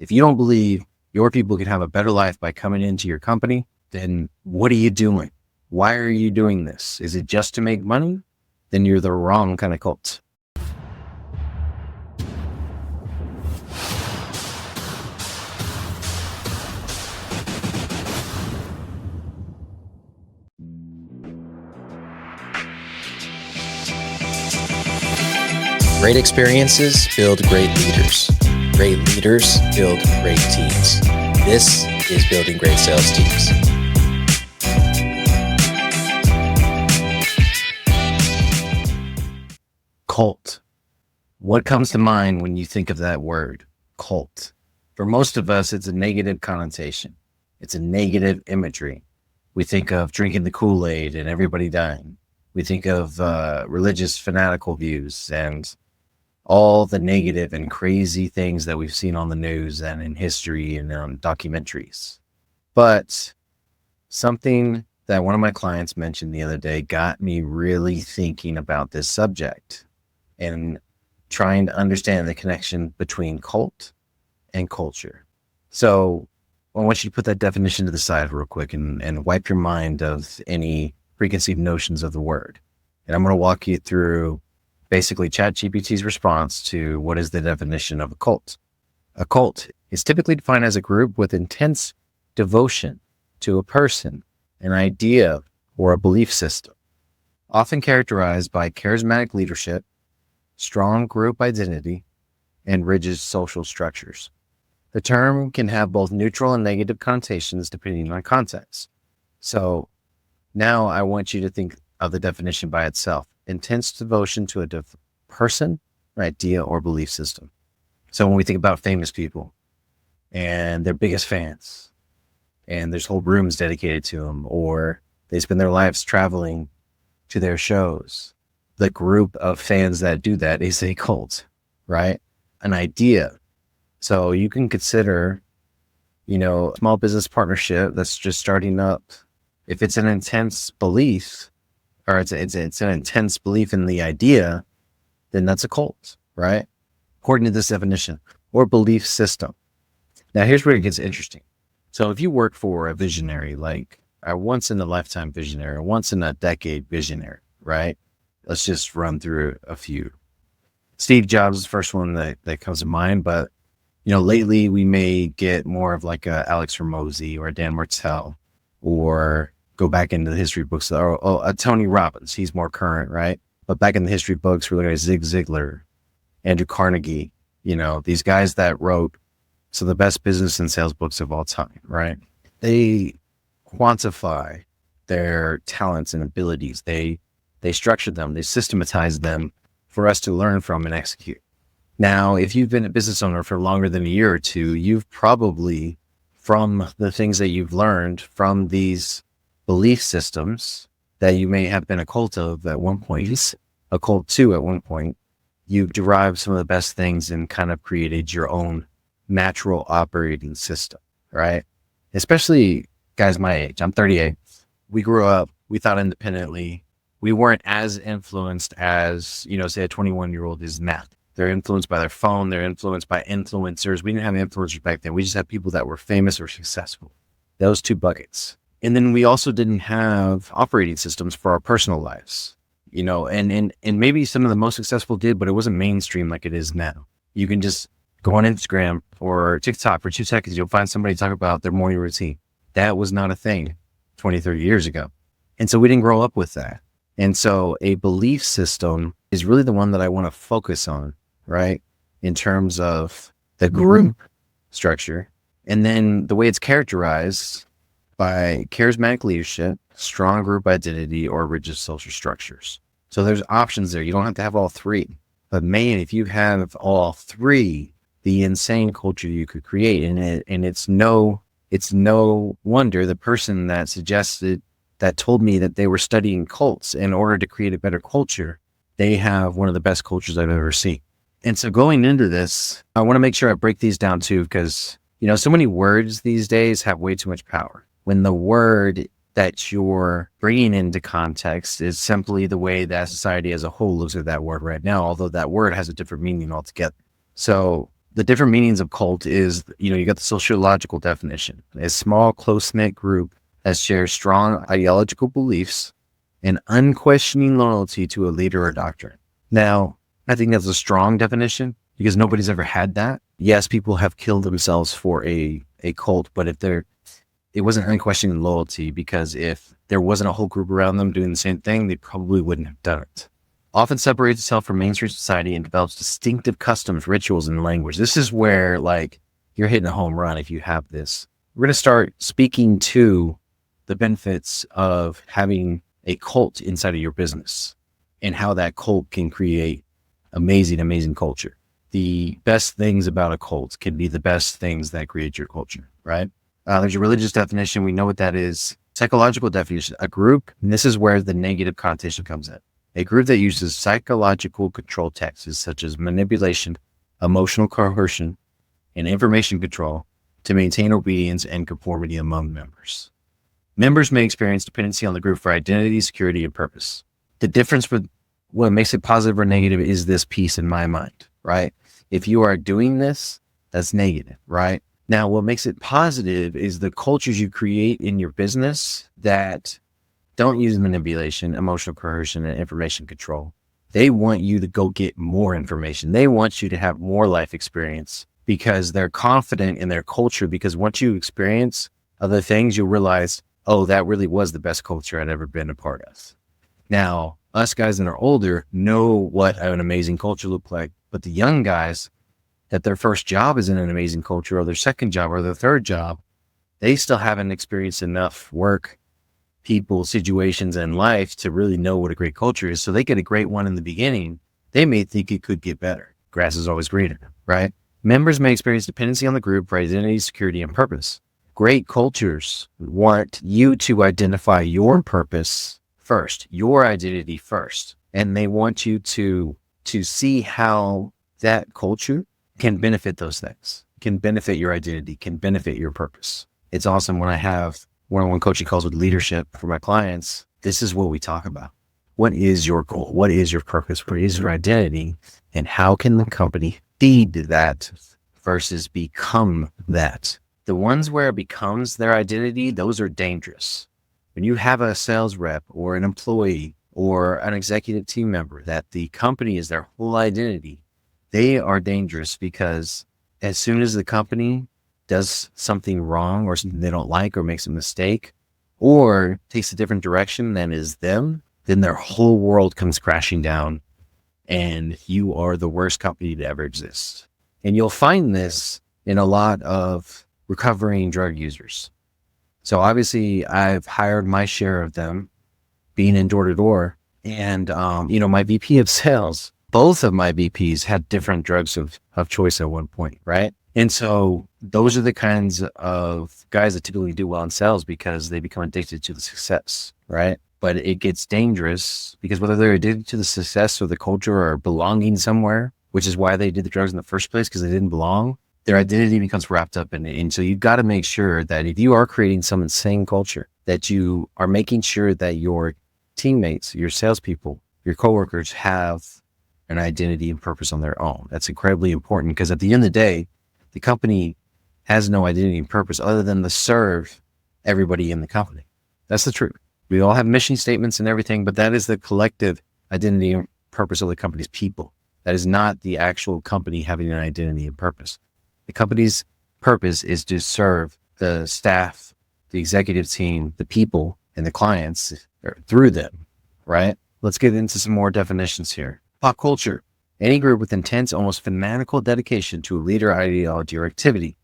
If you don't believe your people can have a better life by coming into your company, then what are you doing? Why are you doing this? Is it just to make money? Then you're the wrong kind of cult. Great experiences build great leaders. Great leaders build great teams. This is Building Great Sales Teams. Cult. What comes to mind when you think of that word, cult? For most of us, it's a negative connotation. It's a negative imagery. We think of drinking the Kool-Aid and everybody dying. We think of religious fanatical views and all the negative and crazy things that we've seen on the news and in history and on documentaries. But something that one of my clients mentioned the other day got me really thinking about this subject and trying to understand the connection between cult and culture. So I want you to put that definition to the side real quick and wipe your mind of any preconceived notions of the word. And I'm going to walk you through basically ChatGPT's response to what is the definition of a cult. A cult is typically defined as a group with intense devotion to a person, an idea, or a belief system, often characterized by charismatic leadership, strong group identity, and rigid social structures. The term can have both neutral and negative connotations depending on context. So now I want you to think of the definition by itself. Intense devotion to a person, idea, or belief system. So when we think about famous people and their biggest fans, and there's whole rooms dedicated to them, or they spend their lives traveling to their shows, the group of fans that do that is a cult, right? An idea. So you can consider, a small business partnership that's just starting up. If it's an intense belief, or it's an intense belief in the idea, then that's a cult, right? According to this definition, or belief system. Now, here's where it gets interesting. So if you work for a visionary, like a once in a lifetime visionary, a once in a decade visionary, right? Let's just run through a few. Steve Jobs is the first one that comes to mind, but lately we may get more of like a Alex Hormozy or a Dan Martell, or go back into the history books, or Tony Robbins. He's more current, right? But back in the history books, we're looking at Zig Ziglar, Andrew Carnegie, these guys that wrote some of the best business and sales books of all time, right? They quantify their talents and abilities. They structure them, they systematize them for us to learn from and execute. Now, if you've been a business owner for longer than a year or two, you've probably, from the things that you've learned from these belief systems that you may have been a cult of at one point, a cult to at one point, you've derived some of the best things and kind of created your own natural operating system, right? Especially guys my age. I'm 38. We grew up, we thought independently. We weren't as influenced as, say a 21-year-old is now. They're influenced by their phone. They're influenced by influencers. We didn't have influencers back then. We just had people that were famous or successful. Those two buckets. And then we also didn't have operating systems for our personal lives, and maybe some of the most successful did, but it wasn't mainstream like it is now. You can just go on Instagram or TikTok for 2 seconds. You'll find somebody talk about their morning routine. That was not a thing 20, 30 years ago. And so we didn't grow up with that. And so a belief system is really the one that I want to focus on, right? In terms of the group structure. And then the way it's characterized by charismatic leadership, strong group identity, or rigid social structures. So there's options there. You don't have to have all three. But man, if you have all three, the insane culture you could create, and it's no wonder the person that told me that they were studying cults in order to create a better culture, they have one of the best cultures I've ever seen. And so going into this, I want to make sure I break these down too, because so many words these days have way too much power. When the word that you're bringing into context is simply the way that society as a whole looks at that word right now, although that word has a different meaning altogether. So the different meanings of cult is, you got the sociological definition, a small, close-knit group that shares strong ideological beliefs and unquestioning loyalty to a leader or doctrine. Now, I think that's a strong definition because nobody's ever had that. Yes, people have killed themselves for a cult, but it wasn't unquestioning loyalty, because if there wasn't a whole group around them doing the same thing, they probably wouldn't have done it. Often separates itself from mainstream society and develops distinctive customs, rituals, and language. This is where, like, you're hitting a home run if you have this. We're going to start speaking to the benefits of having a cult inside of your business and how that cult can create amazing culture. The best things about a cult can be the best things that create your culture, right? There's a religious definition. We know what that is. Psychological definition, a group, and this is where the negative connotation comes in. A group that uses psychological control tactics such as manipulation, emotional coercion, and information control to maintain obedience and conformity among members. Members may experience dependency on the group for identity, security, and purpose. The difference with what makes it positive or negative is this piece in my mind, right? If you are doing this, that's negative, right? Now, what makes it positive is the cultures you create in your business that don't use manipulation, emotional coercion, and information control. They want you to go get more information. They want you to have more life experience because they're confident in their culture. Because once you experience other things, you'll realize, oh, that really was the best culture I'd ever been a part of. Now, us guys that are older know what an amazing culture looks like, but the young guys that their first job is in an amazing culture, or their second job, or their third job, they still haven't experienced enough work, people, situations, and life to really know what a great culture is. So they get a great one in the beginning. They may think it could get better. Grass is always greener, right? Members may experience dependency on the group for identity, security, and purpose. Great cultures want you to identify your purpose first, your identity first. And they want you to see how that culture can benefit those things, can benefit your identity, can benefit your purpose. It's awesome when I have one-on-one coaching calls with leadership for my clients. This is what we talk about. What is your goal? What is your purpose? What is your identity? And how can the company feed that versus become that? The ones where it becomes their identity, those are dangerous. When you have a sales rep or an employee or an executive team member that the company is their whole identity, they are dangerous, because as soon as the company does something wrong or something they don't like or makes a mistake or takes a different direction than is them, then their whole world comes crashing down and you are the worst company to ever exist. And you'll find this in a lot of recovering drug users. So obviously I've hired my share of them being in door to door, and my VP of sales, both of my VPs had different drugs of choice at one point, right? And so those are the kinds of guys that typically do well in sales because they become addicted to the success, right? But it gets dangerous because whether they're addicted to the success or the culture or belonging somewhere, which is why they did the drugs in the first place, because they didn't belong, their identity becomes wrapped up in it. And so you've got to make sure that if you are creating some insane culture, that you are making sure that your teammates, your salespeople, your coworkers have an identity and purpose on their own. That's incredibly important, because at the end of the day, the company has no identity and purpose other than to serve everybody in the company. That's the truth. We all have mission statements and everything, but that is the collective identity and purpose of the company's people. That is not the actual company having an identity and purpose. The company's purpose is to serve the staff, the executive team, the people, and the clients through them, right? Let's get into some more definitions here. Pop culture. Any group with intense, almost fanatical dedication to a leader, ideology, or activity.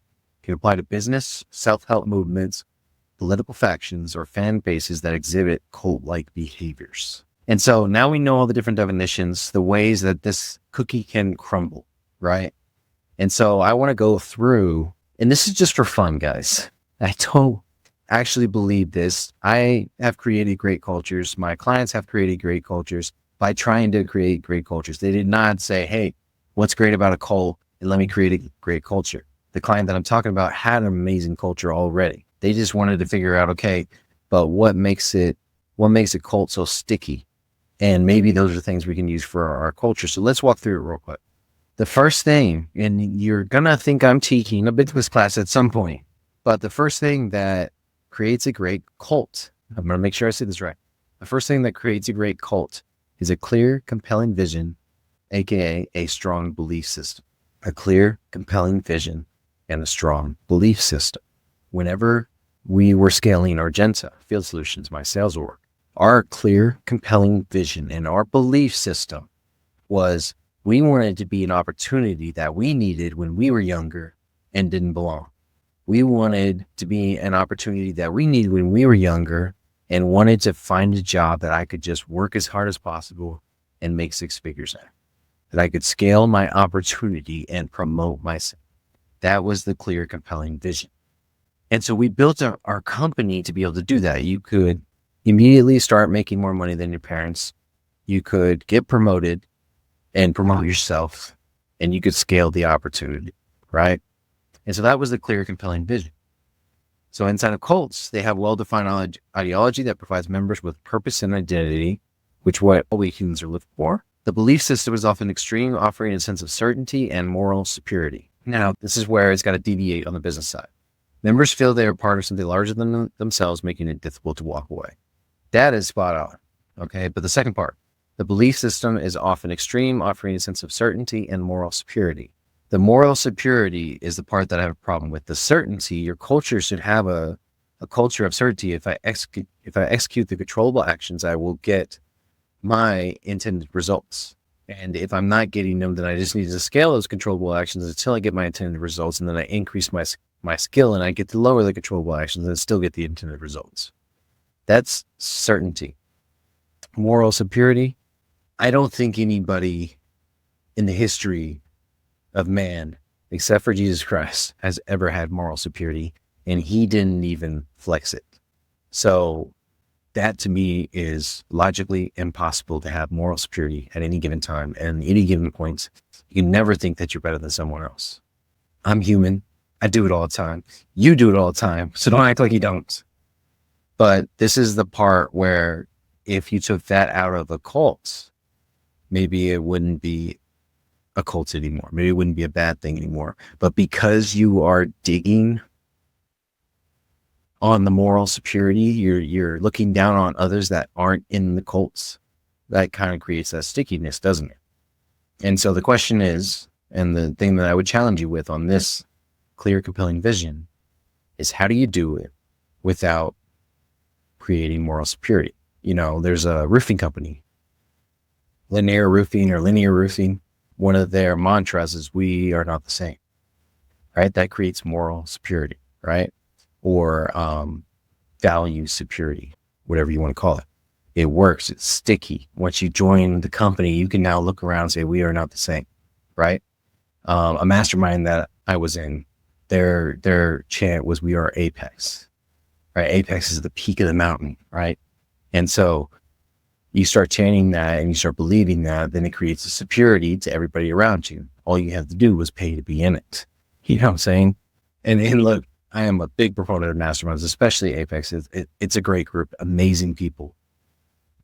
Can apply to business, self-help movements, political factions, or fan bases that exhibit cult-like behaviors. And so now we know all the different definitions, the ways that this cookie can crumble, right? And so I want to go through, and this is just for fun, guys. I don't actually believe this. I have created great cultures. My clients have created great cultures by trying to create great cultures. They did not say, hey, what's great about a cult? And let me create a great culture. The client that I'm talking about had an amazing culture already. They just wanted to figure out, okay, but what makes a cult so sticky? And maybe those are things we can use for our culture. So let's walk through it real quick. The first thing, and you're going to think I'm teaching a business class at some point, but the first thing that creates a great cult, I'm going to make sure I say this right. The first thing that creates a great cult is a clear, compelling vision, aka a strong belief system. A clear, compelling vision and a strong belief system. Whenever we were scaling Argenta, Field Solutions, my sales org, our clear, compelling vision and our belief system was we wanted to be an opportunity that we needed when we were younger and didn't belong. We wanted to be an opportunity that we needed when we were younger and wanted to find a job that I could just work as hard as possible and make six figures at. That I could scale my opportunity and promote myself. That was the clear, compelling vision. And so we built our company to be able to do that. You could immediately start making more money than your parents. You could get promoted and promote yourself, and you could scale the opportunity, right? And so that was the clear, compelling vision. So inside of cults, they have well-defined ideology that provides members with purpose and identity, which what all we humans are looking for. The belief system is often extreme, offering a sense of certainty and moral superiority. Now, this is where it's got to deviate on the business side. Members feel they are part of something larger than themselves, making it difficult to walk away. That is spot on. Okay. But the second part, the belief system is often extreme, offering a sense of certainty and moral superiority. The moral superiority is the part that I have a problem with. The certainty, your culture should have a culture of certainty. If I execute the controllable actions, I will get my intended results. And if I'm not getting them, then I just need to scale those controllable actions until I get my intended results. And then I increase my skill and I get to lower the controllable actions and still get the intended results. That's certainty. Moral superiority. I don't think anybody in the history of man, except for Jesus Christ, has ever had moral superiority, and he didn't even flex it. So that to me is logically impossible to have moral superiority at any given time and any given point. You can never think that you're better than someone else. I'm human. I do it all the time. You do it all the time. So don't act like you don't. But this is the part where if you took that out of a cult, maybe it wouldn't be a cult anymore. Maybe it wouldn't be a bad thing anymore. But because you are digging on the moral superiority, you're looking down on others that aren't in the cults. That kind of creates that stickiness, doesn't it? And so the question is, and the thing that I would challenge you with on this clear, compelling vision is, how do you do it without creating moral superiority? You know, there's a roofing company, linear roofing. One of their mantras is, we are not the same, right? That creates moral superiority, right? Or value superiority, whatever you want to call it. It works. It's sticky. Once you join the company, you can now look around and say, we are not the same, right? A mastermind that I was in, their chant was, we are apex, right? Apex is the peak of the mountain, right? And so you start chanting that and you start believing that, then it creates a superiority to everybody around you. All you have to do was pay to be in it. You know what I'm saying? And look, I am a big proponent of masterminds, especially Apex. It's a great group, amazing people,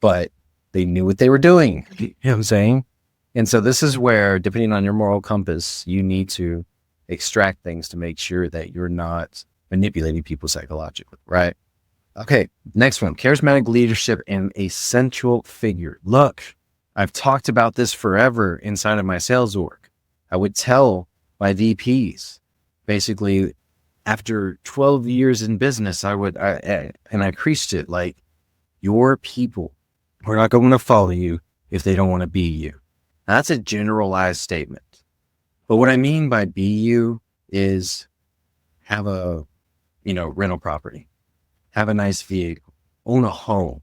but they knew what they were doing. You know what I'm saying? And so this is where, depending on your moral compass, you need to extract things to make sure that you're not manipulating people psychologically, right? Okay, next one, charismatic leadership and a central figure. Look, I've talked about this forever inside of my sales org. I would tell my VPs, basically, after 12 years in business, I preached it like, your people are not going to follow you if they don't want to be you. Now, that's a generalized statement. But what I mean by be you is have a, rental property, have a nice vehicle, own a home,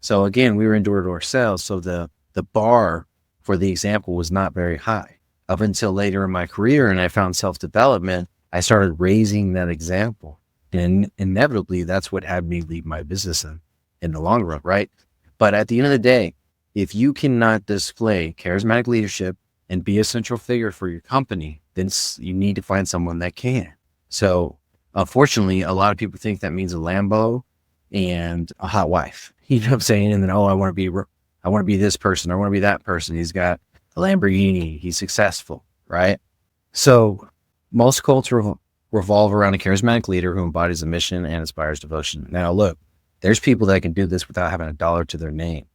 So again, we were in door-to-door sales. So the bar for the example was not very high up until later in my career. And I found self-development. I started raising that example, and inevitably that's what had me leave my business in the long run. Right. But at the end of the day, if you cannot display charismatic leadership and be a central figure for your company, then you need to find someone that can. So unfortunately, a lot of people think that means a Lambo and a hot wife. You know what I'm saying? And then, I want to be this person. I want to be that person. He's got a Lamborghini. He's successful, right? So most cults revolve around a charismatic leader who embodies a mission and inspires devotion. Now, look, there's people that can do this without having a dollar to their name,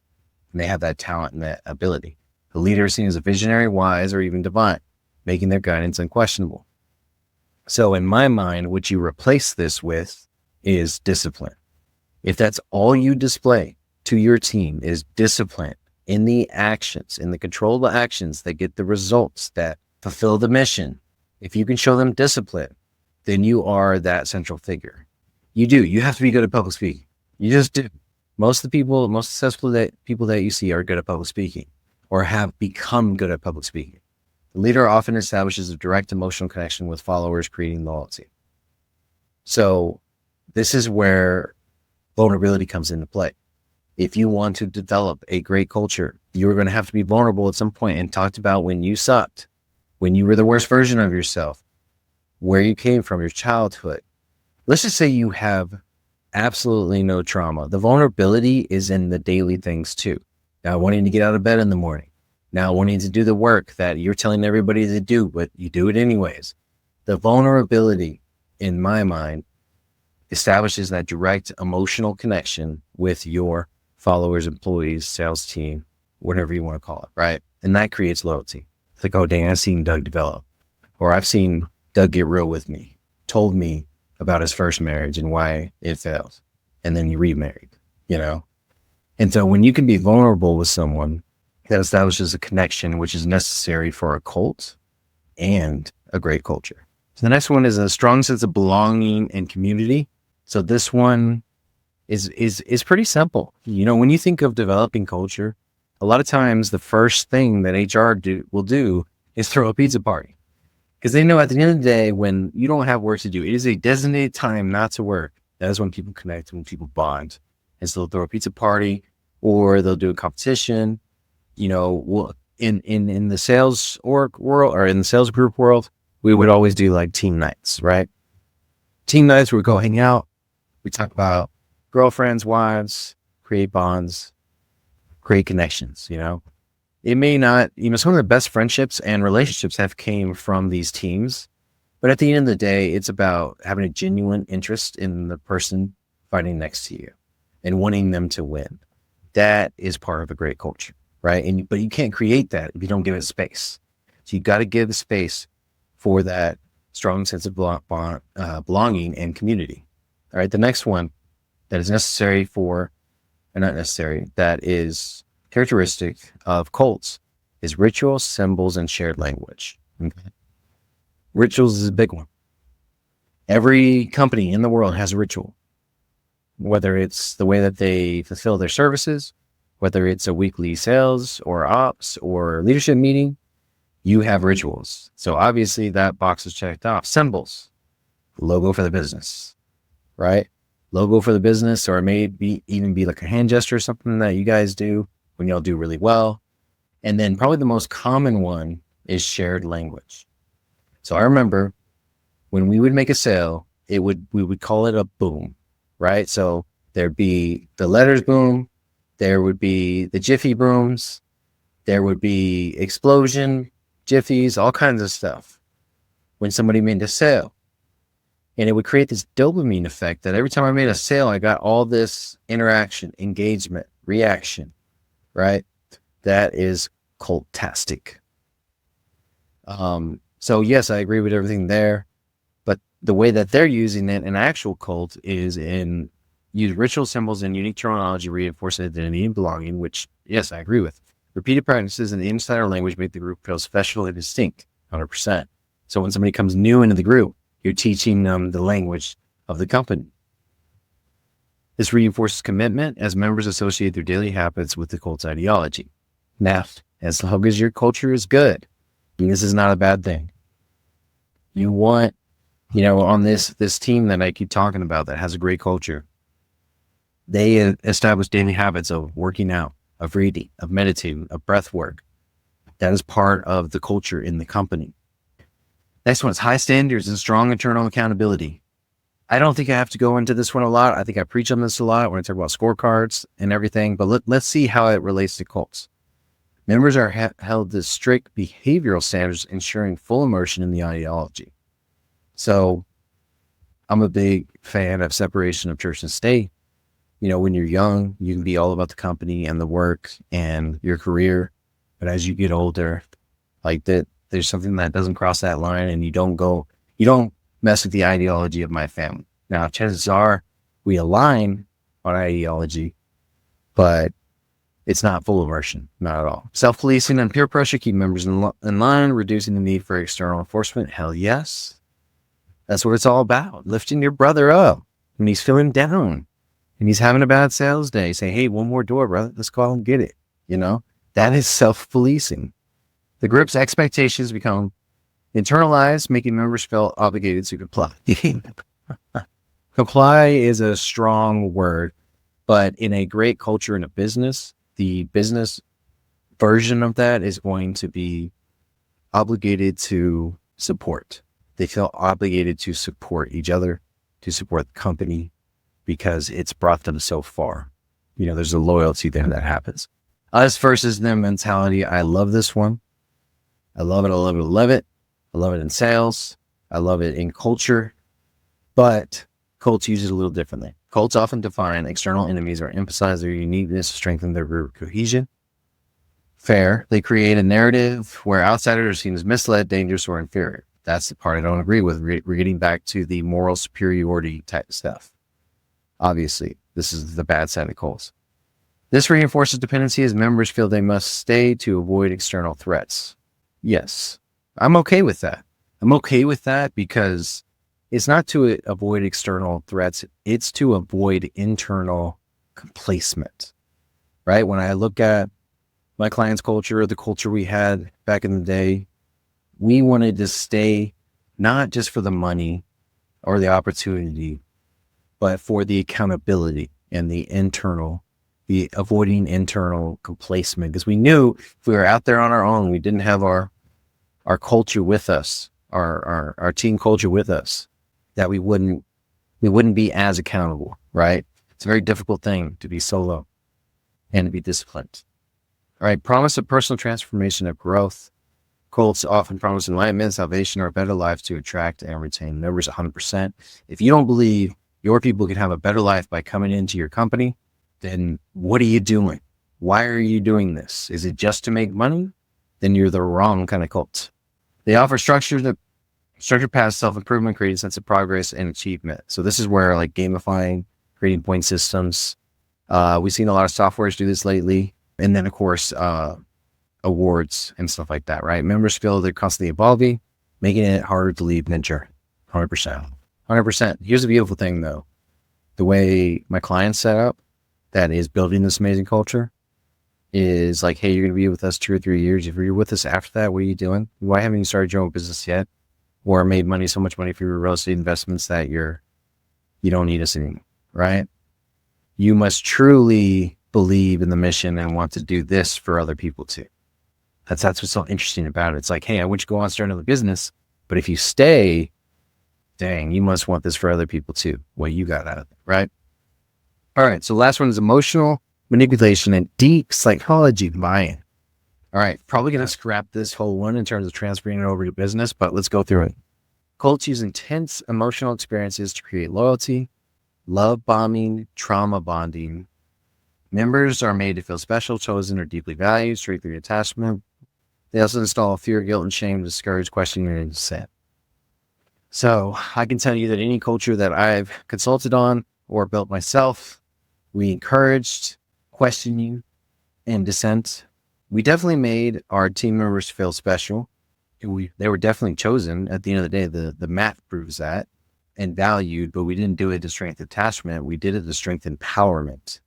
and they have that talent and that ability. The leader is seen as a visionary, wise, or even divine, making their guidance unquestionable. So in my mind, what you replace this with is discipline. If that's all you display to your team is discipline in the actions, in the controllable actions that get the results, that fulfill the mission, if you can show them discipline, then you are that central figure. You have to be good at public speaking. You just do. Most of the people, most successful people that you see are good at public speaking or have become good at public speaking. The leader often establishes a direct emotional connection with followers, creating loyalty. So this is where vulnerability comes into play. If you want to develop a great culture, you're going to have to be vulnerable at some point and talked about when you sucked, when you were the worst version of yourself, where you came from, your childhood. Let's just say you have absolutely no trauma. The vulnerability is in the daily things too. Now, wanting to get out of bed in the morning. Now, wanting to do the work that you're telling everybody to do, but you do it anyways. The vulnerability, in my mind, establishes that direct emotional connection with your followers, employees, sales team, whatever you want to call it, right? And that creates loyalty. It's like, oh, dang, I've seen Doug develop. Or I've seen Doug get real with me, told me about his first marriage and why it failed. And then he remarried, you know? And so when you can be vulnerable with someone, that establishes a connection which is necessary for a cult and a great culture. So the next one is a strong sense of belonging and community. So this one is pretty simple. You know, when you think of developing culture, a lot of times the first thing that HR will do is throw a pizza party. Because they know at the end of the day, when you don't have work to do, it is a designated time not to work. That is when people connect, when people bond. And so they'll throw a pizza party or they'll do a competition. You know, in the sales org world or in the sales group world, we would always do like team nights, right? Team nights, we go hang out. We talk about girlfriends, wives, create bonds, create connections, you know. It may not, you know, some of the best friendships and relationships have came from these teams. But at the end of the day, it's about having a genuine interest in the person fighting next to you and wanting them to win. That is part of a great culture, right? But you can't create that if you don't give it space. So you got to give the space for that strong sense of belonging and community. All right, the next one that is necessary for, or not necessary, that is characteristic of cults is rituals, symbols, and shared language. Okay. Rituals is a big one. Every company in the world has a ritual, whether it's the way that they fulfill their services, whether it's a weekly sales or ops or leadership meeting, you have rituals. So obviously that box is checked off. Symbols, logo for the business, right? Logo for the business, or maybe even be like a hand gesture or something that you guys do when y'all do really well. And then probably the most common one is shared language. So I remember when we would make a sale, we would call it a boom, right? So there'd be the letters boom, there would be the Jiffy booms, there would be explosion, Jiffies, all kinds of stuff when somebody made a sale. And it would create this dopamine effect that every time I made a sale, I got all this interaction, engagement, reaction, right? That is cultastic. So yes, I agree with everything there, but the way that they're using it in actual cult is use ritual symbols and unique terminology, reinforce identity and belonging, which yes, I agree with. Repeated practices in the insider language make the group feel special and distinct, 100%. So when somebody comes new into the group, you're teaching them the language of the company. This reinforces commitment as members associate their daily habits with the cult's ideology. Now, as long as your culture is good, this is not a bad thing. You want, you know, on this team that I keep talking about that has a great culture, they establish daily habits of working out, of reading, of meditating, of breath work. That is part of the culture in the company. Next one is high standards and strong internal accountability. I don't think I have to go into this one a lot. I think I preach on this a lot when I talk about scorecards and everything, but let's see how it relates to cults. Members are held to strict behavioral standards, ensuring full immersion in the ideology. So I'm a big fan of separation of church and state. When you're young, you can be all about the company and the work and your career. But as you get older, like that, there's something that doesn't cross that line, and you don't mess with the ideology of my family. Now, chances are we align on ideology, but it's not full immersion, not at all. Self-policing and peer pressure keep members in line, reducing the need for external enforcement. Hell yes. That's what it's all about. Lifting your brother up when he's feeling down and he's having a bad sales day. Say, hey, one more door, brother. Let's go out and get it. That is self-policing. The group's expectations become internalized, making members feel obligated to comply. Comply is a strong word, but in a great culture in a business, the business version of that is going to be obligated to support. They feel obligated to support each other, to support the company, because it's brought them so far. There's a loyalty there that happens. Us versus them mentality. I love this one. I love it. I love it. I love it. I love it in sales. I love it in culture, but cults use it a little differently. Cults often define external enemies or emphasize their uniqueness to strengthen their group cohesion. Fair. They create a narrative where outsiders are seen as misled, dangerous, or inferior. That's the part I don't agree with. We're getting back to the moral superiority type stuff. Obviously, this is the bad side of cults. This reinforces dependency as members feel they must stay to avoid external threats. Yes, I'm okay with that. I'm okay with that because it's not to avoid external threats. It's to avoid internal complacement, right? When I look at my client's culture, the culture we had back in the day, we wanted to stay not just for the money or the opportunity, but for the accountability and the avoiding internal complacement. Because we knew if we were out there on our own, we didn't have our culture with us, our team culture with us, that we wouldn't be as accountable, right? It's a very difficult thing to be solo and to be disciplined. All right, promise of personal transformation of growth. Cults often promise enlightenment, salvation, or a better life to attract and retain members 100%. If you don't believe your people can have a better life by coming into your company, then what are you doing? Why are you doing this? Is it just to make money? Then you're the wrong kind of cult. They offer structured paths, self-improvement, creating a sense of progress and achievement. So this is where like gamifying, creating point systems. We've seen a lot of softwares do this lately. And then of course, awards and stuff like that, right? Members feel they're constantly evolving, making it harder to leave Ninja. 100%. 100%. Here's the beautiful thing though. The way my client's set up, that is building this amazing culture, is like, hey, you're going to be with us 2 or 3 years. If you're with us after that, what are you doing? Why haven't you started your own business yet? Or made so much money for your real estate investments that you don't need us anymore, right? You must truly believe in the mission and want to do this for other people too. That's what's so interesting about it. It's like, hey, I want you to go on and start another business, but if you stay, dang, you must want this for other people too. What you got out of it, right? All right, so last one is emotional manipulation and deep psychology buy-in. All right, probably going to scrap this whole one in terms of transferring it over to business, but let's go through it. Cults use intense emotional experiences to create loyalty, love bombing, trauma bonding. Members are made to feel special, chosen, or deeply valued, strengthening attachment. They also install fear, guilt, and shame to discourage questioning and dissent. So I can tell you that any culture that I've consulted on or built myself, we encouraged questioning and dissent. We definitely made our team members feel special. They were definitely chosen. At the end of the day, the math proves that, and valued, but we didn't do it to strengthen attachment. We did it to strengthen empowerment.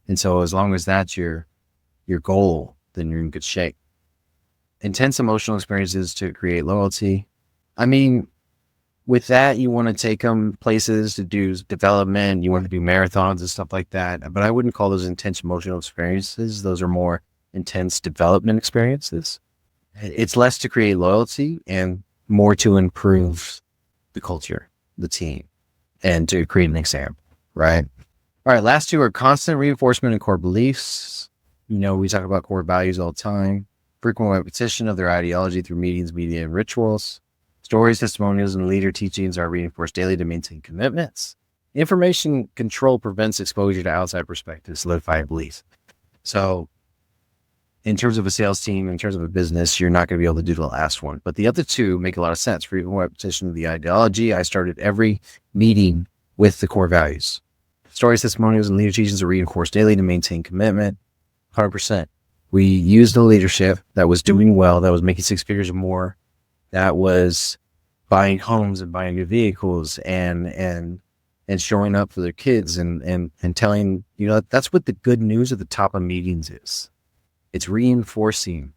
And so as long as that's your goal, then you're in good shape. Intense emotional experiences to create loyalty. I mean, with that, you want to take them places to do development. You want to do marathons and stuff like that. But I wouldn't call those intense emotional experiences. Those are more intense development experiences. It's less to create loyalty and more to improve the culture, the team, and to create an example, right? All right, last two are constant reinforcement and core beliefs. We talk about core values all the time. Frequent repetition of their ideology through meetings, media, and rituals. Stories, testimonials, and leader teachings are reinforced daily to maintain commitments. Information control prevents exposure to outside perspectives, solidifying beliefs. So in terms of a sales team, in terms of a business, you're not going to be able to do the last one. But the other two make a lot of sense. Frequent repetition of the ideology. I started every meeting with the core values. Stories, testimonials, and leader teachings are reinforced daily to maintain commitment. 100%. We used a leadership that was doing well, that was making 6 figures or more, that was buying homes and buying new vehicles and showing up for their kids and telling, that's what the good news at the top of meetings is. It's reinforcing,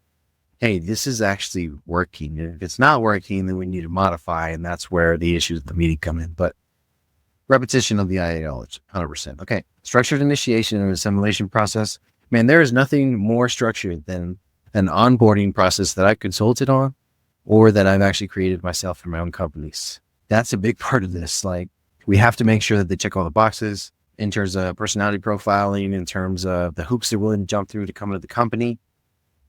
hey, this is actually working. And if it's not working, then we need to modify. And that's where the issues of the meeting come in. But repetition of the ideology, 100%. Okay. Structured initiation and assimilation process. Man, there is nothing more structured than an onboarding process that I consulted on or that I've actually created myself for my own companies. That's a big part of this. Like, we have to make sure that they check all the boxes in terms of personality profiling, in terms of the hoops they're willing to jump through to come into the company.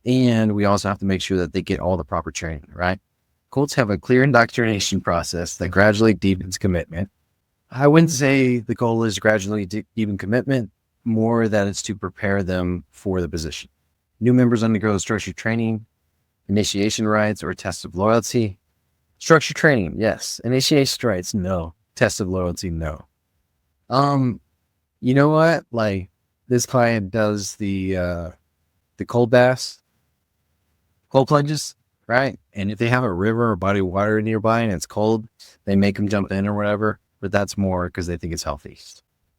And we also have to make sure that they get all the proper training, right? Cults have a clear indoctrination process that gradually deepens commitment. I wouldn't say the goal is gradually deepen commitment, more that it's to prepare them for the position. New members undergo structured training, initiation rites, or tests of loyalty. Structured training, yes. Initiation rites, no. Test of loyalty, no. You know what? Like, this client does the cold baths, cold plunges, right? And if they have a river or body of water nearby and it's cold, they make them jump in or whatever. But that's more because they think it's healthy.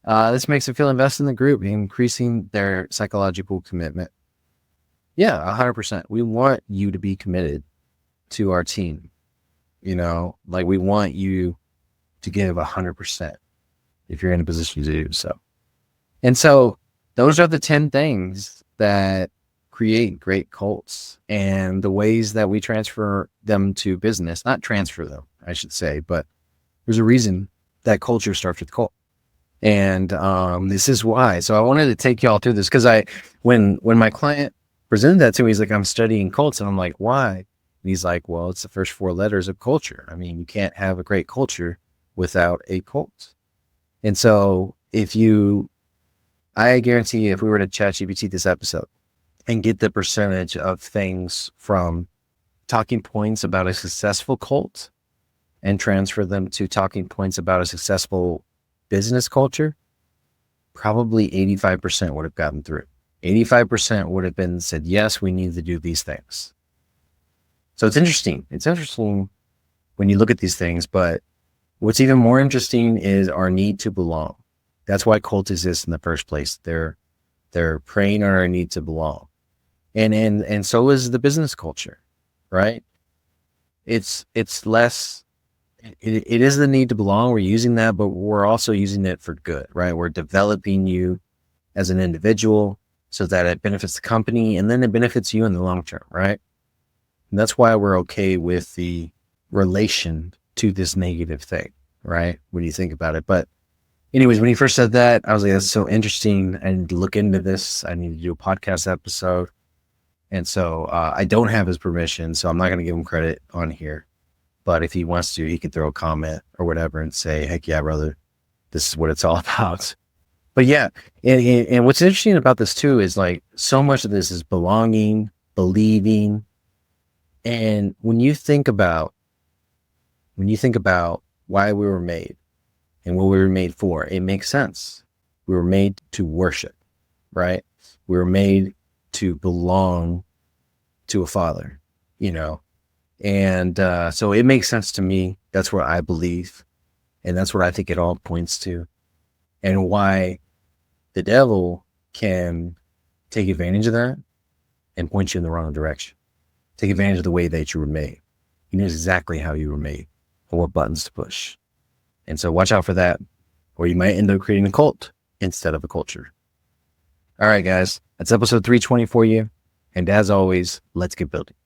This makes them feel invested in the group, increasing their psychological commitment. Yeah, 100%. We want you to be committed to our team. Like, we want you to give 100% if you're in a position to do so. And so those are the 10 things that create great cults and the ways that we transfer them to business. Not transfer them, I should say, but there's a reason that culture starts with cult. And this is why. So I wanted to take y'all through this because when my client presented that to me, he's like, I'm studying cults. And I'm like, why? And he's like, well, it's the first 4 letters of culture. I mean, you can't have a great culture without a cult. And so I guarantee you, if we were to ChatGPT this episode and get the percentage of things from talking points about a successful cult and transfer them to talking points about a successful business culture, probably 85% would have gotten through. 85% would have been said, yes, we need to do these things. So it's interesting. It's interesting when you look at these things, but what's even more interesting is our need to belong. That's why cult exists in the first place. They're preying on our need to belong. And so is the business culture, right? It's less, it is the need to belong. We're using that, but we're also using it for good, right? We're developing you as an individual so that it benefits the company and then it benefits you in the long term, right? And that's why we're okay with the relation to this negative thing, right? When you think about it. But anyways, when he first said that, I was like, that's so interesting. I need to look into this. I need to do a podcast episode. And so I don't have his permission, so I'm not going to give him credit on here. But if he wants to, he can throw a comment or whatever and say, heck yeah, brother, this is what it's all about. But yeah, and what's interesting about this too is like so much of this is belonging, believing. And when you think about why we were made and what we were made for, it makes sense. We were made to worship, right? We were made to belong to a father, and so it makes sense to me. That's what I believe, and that's what I think it all points to, and why the devil can take advantage of that and point you in the wrong direction. Take advantage of the way that you were made. He knows exactly how you were made and what buttons to push. And so watch out for that, or you might end up creating a cult instead of a culture. All right, guys, that's episode 320 for you. And as always, let's get building.